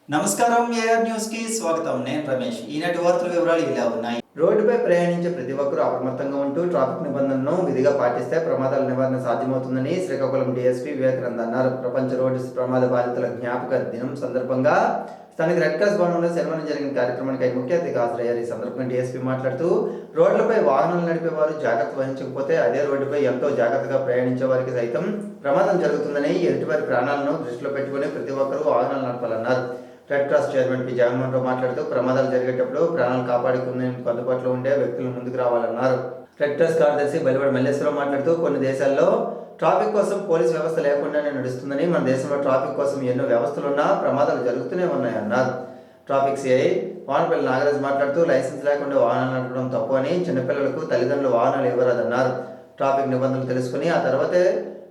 నమస్కారం, AR news కి స్వాగతం. నేను రమేష్. ఈనాటి వార్తల వివరాలు ఇలా ఉన్నాయి. రోడ్డుపై ప్రయాణించే ప్రతి ఒక్కరూ అప్రమత్తంగా ఉంటూ ట్రాఫిక్ నిబంధనలను విధిగా పాటిస్తే ప్రమాదాల నివారణ సాధ్యమవుతుందని శ్రీకాకుళం డీఎస్పీ వివేకానంద్ అన్నారు. ప్రపంచ రోడ్డు ప్రమాద బాధితుల జ్ఞాపక దినం సందర్భంగా స్థానిక రెడ్ క్రాస్ భవనంలో శనివారం జరిగిన కార్యక్రమానికి ఆయన ముఖ్య అతిథిగా హాజరయ్యారు. ఈ సందర్భంగా డీఎస్పీ మాట్లాడుతూ రోడ్లపై వాహనాలు నడిపేవారు జాగ్రత్త వహించకపోతే అదే రోడ్డుపై ఎంతో జాగ్రత్తగా ప్రయాణించే వారికి సైతం ప్రమాదం జరుగుతుందని, ఎదుటివారి ప్రాణాలను దృష్టిలో పెట్టుకుని ప్రతి ఒక్కరూ వాహనాలు నడపాలన్నారు. Red cross chairman P Jaganmohan Rao మాట్లాడుతూ ప్రమాదాలు జరిగేటప్పుడు ప్రాణాలు కాపాడుకునేందుకు అందుబాటులో ఉండే వ్యక్తులు ముందుకు రావాలన్నారు. రెడ్ క్రాస్ కార్యదర్శి బలివాడ మల్లేశ్వరరావు మాట్లాడుతూ కొన్ని దేశాల్లో ట్రాఫిక్ కోసం పోలీస్ వ్యవస్థ లేకుండానే నడుస్తుందని, మన దేశంలో ట్రాఫిక్ కోసం ఎన్నో వ్యవస్థలున్నా ప్రమాదాలు జరుగుతూనే ఉన్నాయన్నారు. ట్రాఫిక్ సిఐ వానపల్లి నాగరాజు మాట్లాడుతూ లైసెన్స్ లేకుండా వాహనాలు నడపడం తప్పు అని, చిన్నపిల్లలకు తల్లిదండ్రులు వాహనాలు ఇవ్వరాదన్నారు. ట్రాఫిక్ నిబంధనలు తెలుసుకుని ఆ తర్వాతే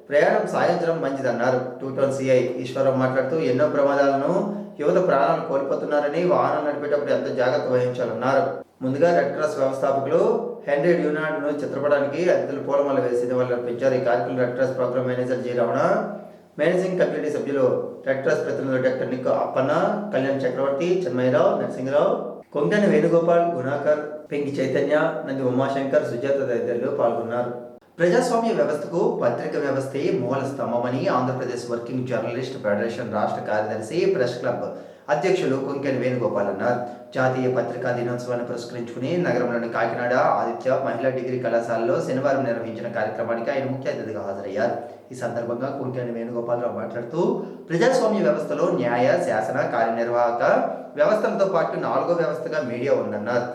ప్రయాణం సాగించడం మంచిదన్నారు. 2 టౌన్ సిఐ ఈశ్వరరావు మాట్లాడుతూ ఎన్నో ప్రమాదాలను యువత ప్రాణాలు కోల్పోతున్నారని, వాహనం నడిపేటప్పుడు ఎంత జాగ్రత్త వహించాలన్నారు. ముందుగా రెడ్ క్రాస్ వ్యవస్థాపకులు హెన్రీ డ్యూనార్డ్ను చిత్రపటానికి అతిథులు పూలమాల వేసి నివాళులర్పించారు. ఈ కార్యక్రమంలో red cross programme manager G Ramana, managing committee సభ్యులు రెడ్ క్రాస్ ప్రతినిధులు డాక్టర్ నిక్ అప్పన్న, కళ్యాణ్ చక్రవర్తి, చిన్మయ్యరావు, నరసింహరావు, కొంగని వేణుగోపాల్, గుణాకర్, పెంకి చైతన్య, నంది ఉమాశంకర్, సుజాత తదితరులు పాల్గొన్నారు. ప్రజాస్వామ్య వ్యవస్థకు పత్రిక వ్యవస్థే మూల స్తంభమని ఆంధ్రప్రదేశ్ వర్కింగ్ జర్నలిస్ట్ ఫెడరేషన్ రాష్ట్ర కార్యదర్శి, ప్రెస్ క్లబ్ అధ్యక్షులు కొంకెని వేణుగోపాల్ అన్నారు. జాతీయ పత్రికా దినోత్సవాన్ని పురస్కరించుకుని నగరంలోని కాకినాడ ఆదిత్య మహిళా డిగ్రీ కళాశాలలో శనివారం నిర్వహించిన కార్యక్రమానికి ఆయన ముఖ్య అతిథిగా హాజరయ్యారు. ఈ సందర్భంగా కొంకెని వేణుగోపాలరావు మాట్లాడుతూ ప్రజాస్వామ్య వ్యవస్థలో న్యాయ, శాసన, కార్యనిర్వాహక వ్యవస్థలతో పాటు 4వ వ్యవస్థగా మీడియా ఉందన్నారు.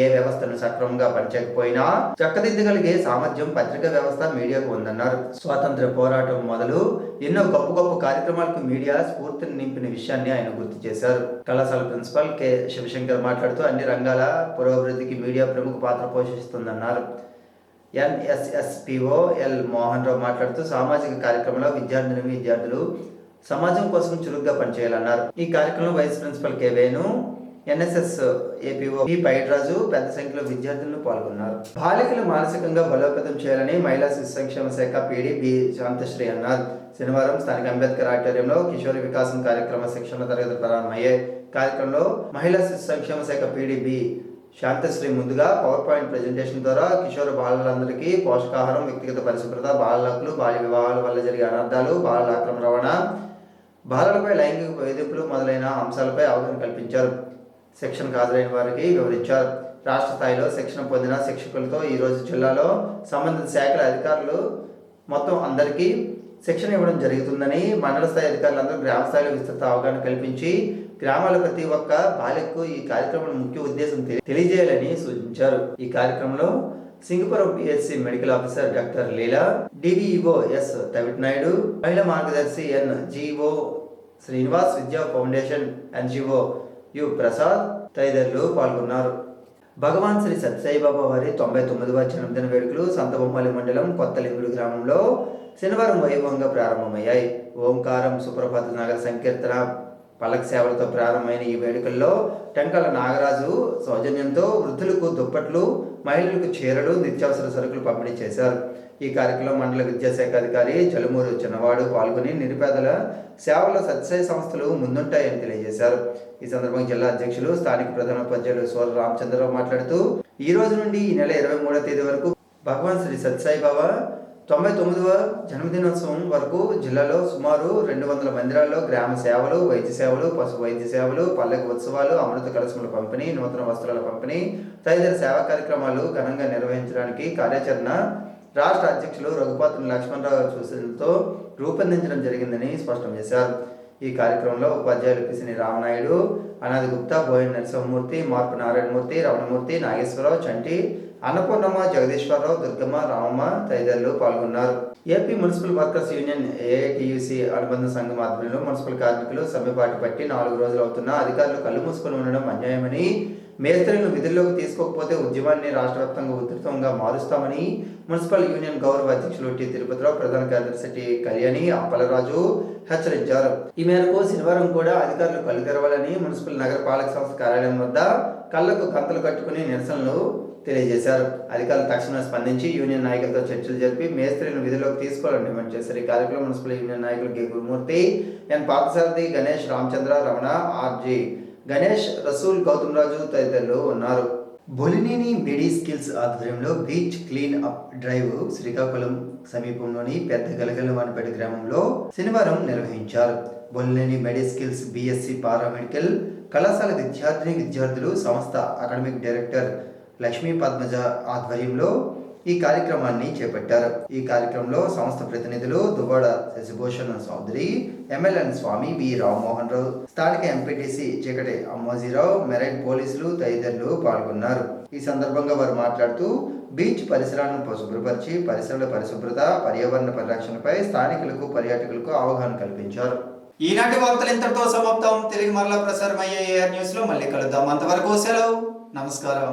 ఏ వ్యవస్థను సక్రమంగా పనిచేయకపోయినా చక్కదిద్దగలిగే సామర్థ్యం పత్రికా వ్యవస్థ మీడియాకు ఉందన్నారు. స్వాతంత్ర పోరాటం మొదలు ఎన్నో గొప్ప గొప్ప కార్యక్రమాలకు మీడియా స్ఫూర్తిని నింపిన విషయాన్ని ఆయన గుర్తు చేశారు. కళాశాల ప్రిన్సిపల్ కె శివశంకర్ మాట్లాడుతూ అన్ని రంగాల పురోభివృద్ధికి మీడియా ప్రముఖ పాత్ర పోషిస్తుందన్నారు. ఎన్ఎస్ఎస్పిఓ ఎల్ మోహన్ రావు మాట్లాడుతూ సామాజిక కార్యక్రమంలో విద్యార్థులు సమాజం కోసం చురుగ్గా పనిచేయాలన్నారు. ఈ కార్యక్రమంలో vice principal K Venu, NSS APO P Paidraju పెద్ద సంఖ్యలో విద్యార్థులను పాల్గొన్నారు. బాలికలు మానసికంగా బలోపేతం చేయాలని మహిళా శిశు సంక్షేమ శాఖ పీడీ బి శాంతశ్రీ అన్నారు. శనివారం స్థానిక అంబేద్కర్ ఆడిటోరియంలో కిషోర వికాసం కార్యక్రమ శిక్షణ తరగతులు ప్రారంభమయ్యాయి. కార్యక్రమంలో మహిళా శిశు సంక్షేమ శాఖ పీడీ బి శాంతశ్రీ ముందుగా పవర్ పాయింట్ ప్రెజెంటేషన్ ద్వారా కిషోర బాలలందరికీ పోషకాహారం, వ్యక్తిగత పరిశుభ్రత, బాలల హక్కులు, బాల్య వివాహాల వల్ల జరిగే అనర్థాలు, బాలల అక్రమ రవాణా, బాలలపై లైంగిక వేధింపులు మొదలైన అంశాలపై అవగాహన కల్పించారు. శిక్షణకు హాజరైన వారికి వివరించారు. రాష్ట్ర స్థాయిలో శిక్షణ పొందిన శిక్షకులతో ఈరోజు జిల్లాలో సంబంధిత శాఖల అధికారులు మొత్తం అందరికీ శిక్షణ ఇవ్వడం జరుగుతుందని, మండల స్థాయి అధికారులందరూ గ్రామ స్థాయిలో విస్తృత అవగాహన కల్పించి గ్రామాల ప్రతి ఒక్క బాలికకు ఈ కార్యక్రమం ముఖ్య ఉద్దేశం తెలియజేయాలని సూచించారు. ఈ కార్యక్రమంలో Singapuram PHC medical officer doctor Leela, DVEO S Tavit Naidu, మహిళా మార్గదర్శి ఎన్జిఓ శ్రీనివాస్, విద్యా ఫౌండేషన్ ఎన్జిఓ యు ప్రసాద్ తదితరులు పాల్గొన్నారు. భగవాన్ శ్రీ సత్యసాయిబాబా వారి 99వ జన్మదిన వేడుకలు సంతబొమ్మాలి మండలం కొత్తలింగుడు గ్రామంలో శనివారం వైభవంగా ప్రారంభమయ్యాయి. ఓంకారం, సుప్రభాత నగర సంకీర్తన, పల్లకి సేవలతో ప్రారంభమైన ఈ వేడుకల్లో టెంకల నాగరాజు సౌజన్యంతో వృద్ధులకు దుప్పట్లు, మహిళలకు చీరలు, నిత్యావసర సరుకులు పంపిణీ చేశారు. ఈ కార్యక్రమంలో మండల విద్యాశాఖ అధికారి జలుమూరు చిన్నవాడు పాల్గొని నిరుపేదల సేవలో సత్యసాయి సంస్థలు ముందుంటాయని తెలియజేశారు. ఈ సందర్భంగా జిల్లా అధ్యక్షులు, స్థానిక ప్రధానోపాధ్యాయులు సోర రామచంద్రరావు మాట్లాడుతూ ఈ రోజు నుండి ఈ నెల 23వ తేదీ వరకు భగవాన్ శ్రీ సత్యసాయిబాబా 99వ జన్మదినోత్సవం వరకు జిల్లాలో సుమారు 200 మందిరాల్లో గ్రామ సేవలు, వైద్య సేవలు, పశు వైద్య సేవలు, పల్లకి ఉత్సవాలు, అమృత కలశముల పంపిణీ, నూతన వస్త్రాల పంపిణీ తదితర సేవా కార్యక్రమాలు ఘనంగా నిర్వహించడానికి కార్యాచరణ రాష్ట్ర అధ్యక్షులు రఘుపాత్ర లక్ష్మణరావు సూచనలతో రూపొందించడం జరిగిందని స్పష్టం చేశారు. ఈ కార్యక్రమంలో ఉపాధ్యాయులు పిసిని రామనాయుడు, అనాది గుప్తా, బోయిన నరసింహమూర్తి, మార్పు నారాయణమూర్తి, రమణమూర్తి, నాగేశ్వరరావు, చంటి, అన్నపూర్ణమ్మ, జగదీశ్వరరావు, దుర్గమ్మ, రామమ్మ తదితరులు పాల్గొన్నారు. AP municipal workers union AITUC అనుబంధ సంఘం ఆధ్వర్యంలో మున్సిపల్ కార్మికులు సమ్మెబాటు పట్టి 4 రోజులు అవుతున్నా అధికారులు కళ్ళు మూసుకొని ఉండడం అన్యాయమని, మేస్త్రీలను విధుల్లోకి తీసుకోకపోతే ఉద్యమాన్ని రాష్ట్ర వ్యాప్తంగా ఉధృతంగా మారుస్తామని మున్సిపల్ యూనియన్ గౌరవ అధ్యక్షులు టి తిరుపతిరావు, ప్రధాన కార్యదర్శి టి కళ్యాణి అప్పలరాజు హెచ్చరించారు. ఈ మేరకు శనివారం కూడా అధికారులు కళ్ళు తెరవాలని మున్సిపల్ నగర పాలక సంస్థ కార్యాలయం వద్ద కళ్లకు గంతలు కట్టుకుని నిరసనలు తెలియజేశారు. అధికారులు తక్షణమే స్పందించి యూనియన్ నాయకులతో చర్చలు జరిపి మేస్త్రీలను విధుల్లోకి తీసుకోవాలని డిమాండ్ చేశారు. ఈ కార్యక్రమంలో మున్సిపల్ యూనియన్ నాయకులు కె గురుమూర్తి, ఎన్ పార్థసారథి, గణేష్, రామచంద్ర, రమణ, ఆర్జీ గణేష్, రసూల్, గౌతమ్ రాజు తదితరులు ఉన్నారు. బొలినేని మెడి స్కిల్స్ ఆధ్వర్యంలో beach clean up drive Srikakulam సమీపంలోని పెద్ద గలగలవానిపేట గ్రామంలో శనివారం నిర్వహించారు. బొలినేని మెడి స్కిల్స్ బీఎస్సీ పారామెడికల్ కళాశాల విద్యార్థులు సంస్థ అకాడమిక్ డైరెక్టర్ లక్ష్మీ పద్మజ ఆధ్వర్యంలో ఈ కార్యక్రమాన్ని చేపట్టారు. ఈ కార్యక్రమంలో సంస్థ ప్రతినిధులు దువ్వాడ శశిభూషణ్ చౌదరి, ఎమ్మెల్యే స్వామి వి రామ్మోహన్ రావు, స్థానిక ఎంపీటీసీ చీకటి అమ్మోజీరావు, మెరైన్ పోలీసులు తదితరులు పాల్గొన్నారు. ఈ సందర్భంగా వారు మాట్లాడుతూ బీచ్ పరిసరాలను శుభ్రపరిచి పరిసరాల పరిశుభ్రత, పర్యావరణ పరిరక్షణపై స్థానికులకు, పర్యాటకులకు అవగాహన కల్పించారు. ఈనాటి వార్తలు ఇంతటితో సమాప్తం. తిరిగి మరలా ప్రసారం అయ్యే AR న్యూస్ లో మళ్ళీ కలుద్దాం. అంతవరకు సెలవు. నమస్కారం.